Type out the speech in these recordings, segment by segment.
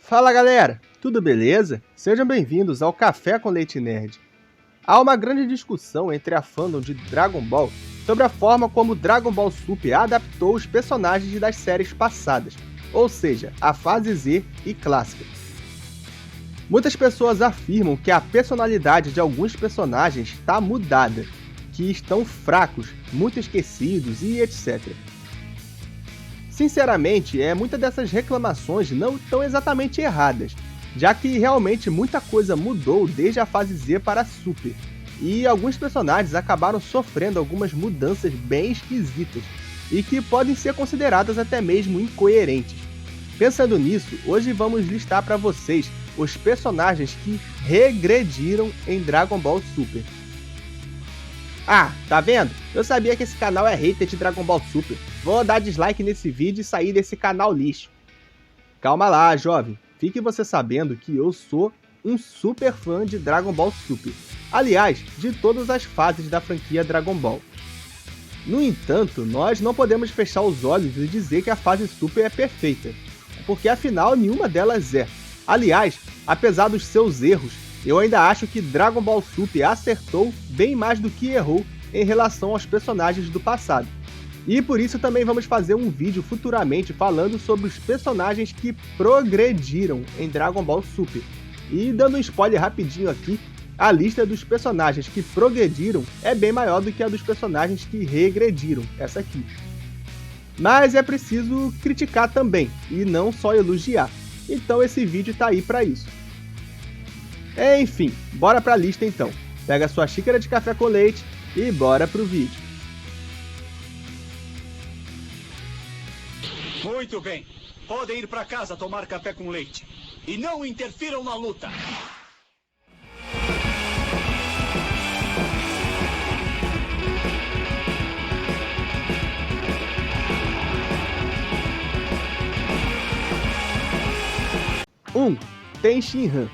Fala galera, tudo beleza? Sejam bem-vindos ao Café com Leite Nerd. Há uma grande discussão entre a fandom de Dragon Ball sobre a forma como Dragon Ball Super adaptou os personagens das séries passadas, ou seja, a fase Z e clássica. Muitas pessoas afirmam que a personalidade de alguns personagens está mudada, que estão fracos, muito esquecidos e etc. Sinceramente, muitas dessas reclamações não estão exatamente erradas, já que realmente muita coisa mudou desde a fase Z para a Super, e alguns personagens acabaram sofrendo algumas mudanças bem esquisitas, e que podem ser consideradas até mesmo incoerentes. Pensando nisso, hoje vamos listar para vocês os personagens que regrediram em Dragon Ball Super. Ah, tá vendo? Eu sabia que esse canal é hater de Dragon Ball Super. Vou dar dislike nesse vídeo e sair desse canal lixo. Calma lá, jovem. Fique você sabendo que eu sou um super fã de Dragon Ball Super. Aliás, de todas as fases da franquia Dragon Ball. No entanto, nós não podemos fechar os olhos e dizer que a fase Super é perfeita, porque afinal nenhuma delas é. Aliás, apesar dos seus erros, eu ainda acho que Dragon Ball Super acertou bem mais do que errou em relação aos personagens do passado. E por isso também vamos fazer um vídeo futuramente falando sobre os personagens que progrediram em Dragon Ball Super. E dando um spoiler rapidinho aqui, a lista dos personagens que progrediram é bem maior do que a dos personagens que regrediram, essa aqui. Mas é preciso criticar também, e não só elogiar. Então esse vídeo tá aí pra isso. Enfim, bora pra lista então. Pega sua xícara de café com leite e bora pro vídeo. Muito bem. Podem ir pra casa tomar café com leite. E não interfiram na luta. Ten Shinhan.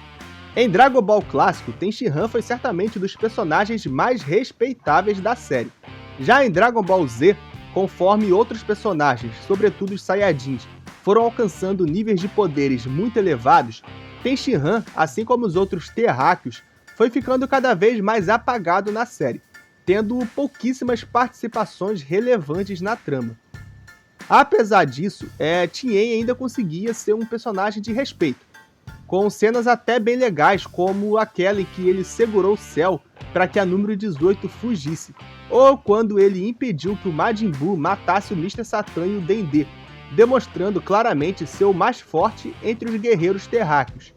Em Dragon Ball clássico, Ten Shinhan foi certamente um dos personagens mais respeitáveis da série. Já em Dragon Ball Z, conforme outros personagens, sobretudo os Saiyajins, foram alcançando níveis de poderes muito elevados, Ten Shinhan, assim como os outros terráqueos, foi ficando cada vez mais apagado na série, tendo pouquíssimas participações relevantes na trama. Apesar disso, Tien ainda conseguia ser um personagem de respeito, com cenas até bem legais, como aquela em que ele segurou o céu para que a número 18 fugisse, ou quando ele impediu que o Majin Buu matasse o Mr. Satan e o Dendê, demonstrando claramente ser o mais forte entre os guerreiros terráqueos.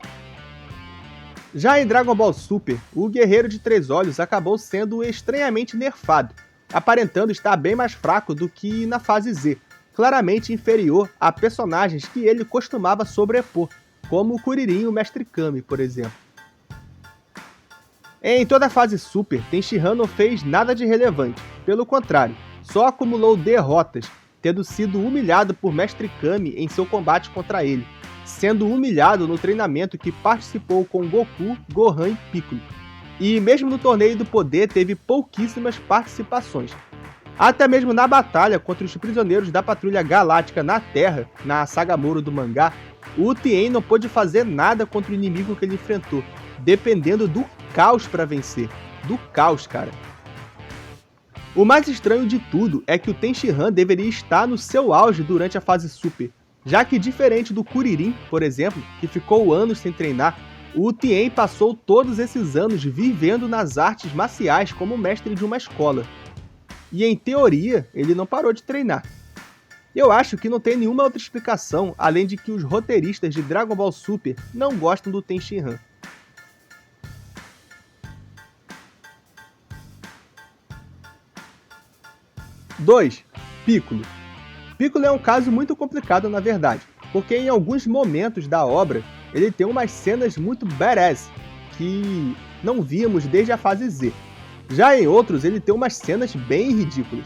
Já em Dragon Ball Super, o Guerreiro de Três Olhos acabou sendo estranhamente nerfado, aparentando estar bem mais fraco do que na fase Z, claramente inferior a personagens que ele costumava sobrepor, como o Kuririn e o Mestre Kami, por exemplo. Em toda a fase Super, Ten Shinhan não fez nada de relevante, pelo contrário, só acumulou derrotas, tendo sido humilhado por Mestre Kami em seu combate contra ele, sendo humilhado no treinamento que participou com Goku, Gohan e Piccolo. E mesmo no Torneio do Poder teve pouquíssimas participações. Até mesmo na batalha contra os prisioneiros da Patrulha Galáctica na Terra, na saga Moro do mangá, o Tien não pôde fazer nada contra o inimigo que ele enfrentou, dependendo do caos para vencer. Do caos, cara. O mais estranho de tudo é que o Ten Shinhan deveria estar no seu auge durante a fase Super, já que diferente do Kuririn, por exemplo, que ficou anos sem treinar, o Tien passou todos esses anos vivendo nas artes marciais como mestre de uma escola. E em teoria, ele não parou de treinar. Eu acho que não tem nenhuma outra explicação, além de que os roteiristas de Dragon Ball Super não gostam do Ten Shinhan. Piccolo. Piccolo é um caso muito complicado na verdade, porque em alguns momentos da obra ele tem umas cenas muito badass, que não víamos desde a fase Z. Já em outros ele tem umas cenas bem ridículas.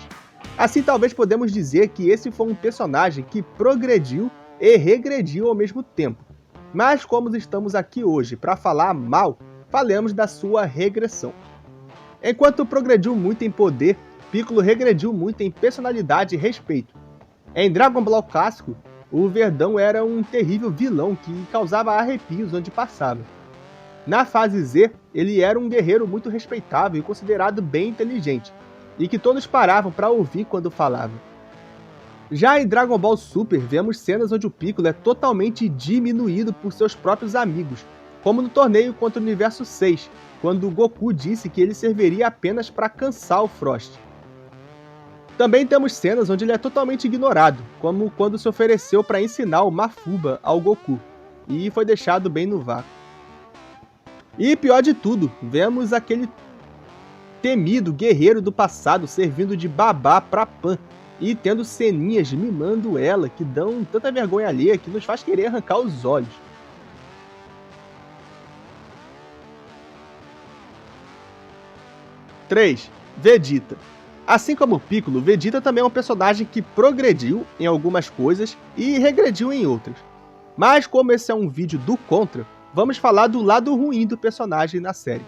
Assim, talvez podemos dizer que esse foi um personagem que progrediu e regrediu ao mesmo tempo. Mas como estamos aqui hoje para falar mal, falemos da sua regressão. Enquanto progrediu muito em poder, Piccolo regrediu muito em personalidade e respeito. Em Dragon Ball clássico, o Verdão era um terrível vilão que causava arrepios onde passava. Na fase Z, ele era um guerreiro muito respeitável e considerado bem inteligente, e que todos paravam para ouvir quando falava. Já em Dragon Ball Super, vemos cenas onde o Piccolo é totalmente diminuído por seus próprios amigos, como no torneio contra o Universo 6, quando Goku disse que ele serviria apenas para cansar o Frost. Também temos cenas onde ele é totalmente ignorado, como quando se ofereceu para ensinar o Mafuba ao Goku, e foi deixado bem no vácuo. E pior de tudo, vemos aquele temido guerreiro do passado servindo de babá pra Pan, e tendo ceninhas mimando ela que dão tanta vergonha alheia que nos faz querer arrancar os olhos. Vegeta. Assim como o Piccolo, Vegeta também é um personagem que progrediu em algumas coisas e regrediu em outras. Mas como esse é um vídeo do Contra, vamos falar do lado ruim do personagem na série.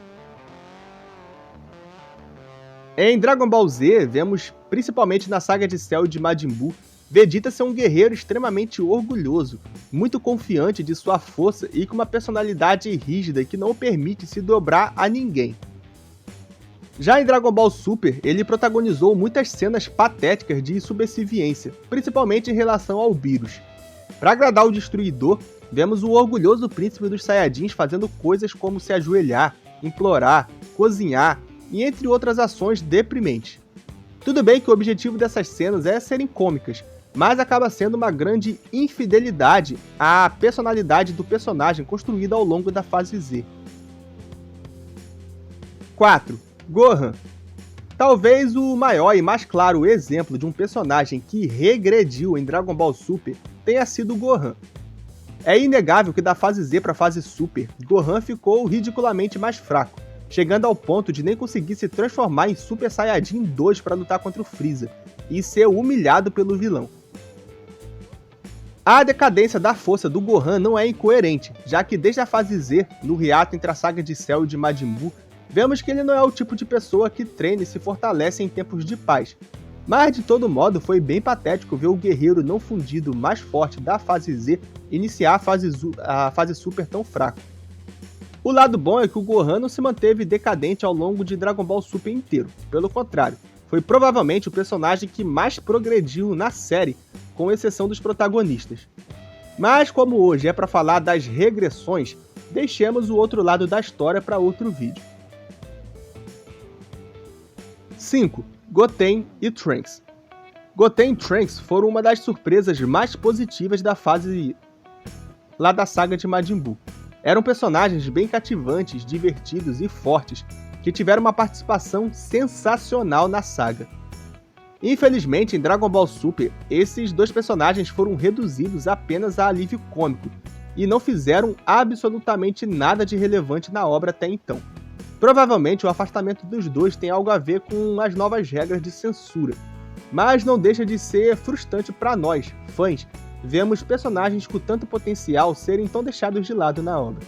Em Dragon Ball Z, vemos, principalmente na saga de Cell e de Majin Buu, Vegeta ser um guerreiro extremamente orgulhoso, muito confiante de sua força e com uma personalidade rígida que não o permite se dobrar a ninguém. Já em Dragon Ball Super, ele protagonizou muitas cenas patéticas de subserviência, principalmente em relação ao Beerus. Para agradar o Destruidor, vemos o orgulhoso príncipe dos Saiyajins fazendo coisas como se ajoelhar, implorar, cozinhar, e entre outras ações deprimentes. Tudo bem que o objetivo dessas cenas é serem cômicas, mas acaba sendo uma grande infidelidade à personalidade do personagem construída ao longo da fase Z. 4. Gohan. Talvez o maior e mais claro exemplo de um personagem que regrediu em Dragon Ball Super tenha sido Gohan. É inegável que da fase Z para a fase Super, Gohan ficou ridiculamente mais fraco, chegando ao ponto de nem conseguir se transformar em Super Saiyajin 2 para lutar contra o Freeza, e ser humilhado pelo vilão. A decadência da força do Gohan não é incoerente, já que desde a fase Z, no hiato entre a saga de Cell e de Majin Buu, vemos que ele não é o tipo de pessoa que treina e se fortalece em tempos de paz. Mas de todo modo foi bem patético ver o guerreiro não fundido mais forte da fase Z iniciar a fase Super tão fraco. O lado bom é que o Gohan não se manteve decadente ao longo de Dragon Ball Super inteiro, pelo contrário, foi provavelmente o personagem que mais progrediu na série, com exceção dos protagonistas. Mas como hoje é para falar das regressões, deixemos o outro lado da história para outro vídeo. 5. Goten e Trunks. Goten e Trunks foram uma das surpresas mais positivas da fase lá da saga de Majin Buu. Eram personagens bem cativantes, divertidos e fortes, que tiveram uma participação sensacional na saga. Infelizmente, em Dragon Ball Super, esses dois personagens foram reduzidos apenas a alívio cômico, e não fizeram absolutamente nada de relevante na obra até então. Provavelmente o afastamento dos dois tem algo a ver com as novas regras de censura, mas não deixa de ser frustrante para nós, fãs, vemos personagens com tanto potencial serem tão deixados de lado na obra.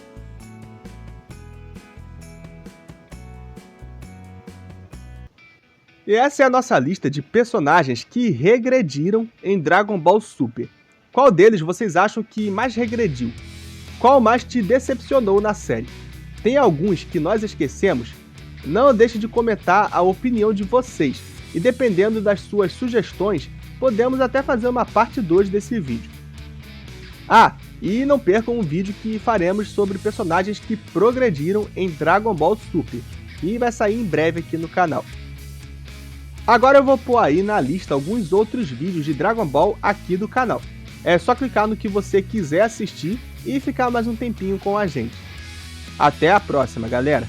E essa é a nossa lista de personagens que regrediram em Dragon Ball Super. Qual deles vocês acham que mais regrediu? Qual mais te decepcionou na série? Tem alguns que nós esquecemos? Não deixe de comentar a opinião de vocês, e dependendo das suas sugestões, podemos até fazer uma parte 2 desse vídeo. Ah, e não percam um vídeo que faremos sobre personagens que progrediram em Dragon Ball Super, e vai sair em breve aqui no canal. Agora eu vou pôr aí na lista alguns outros vídeos de Dragon Ball aqui do canal. É só clicar no que você quiser assistir e ficar mais um tempinho com a gente. Até a próxima, galera!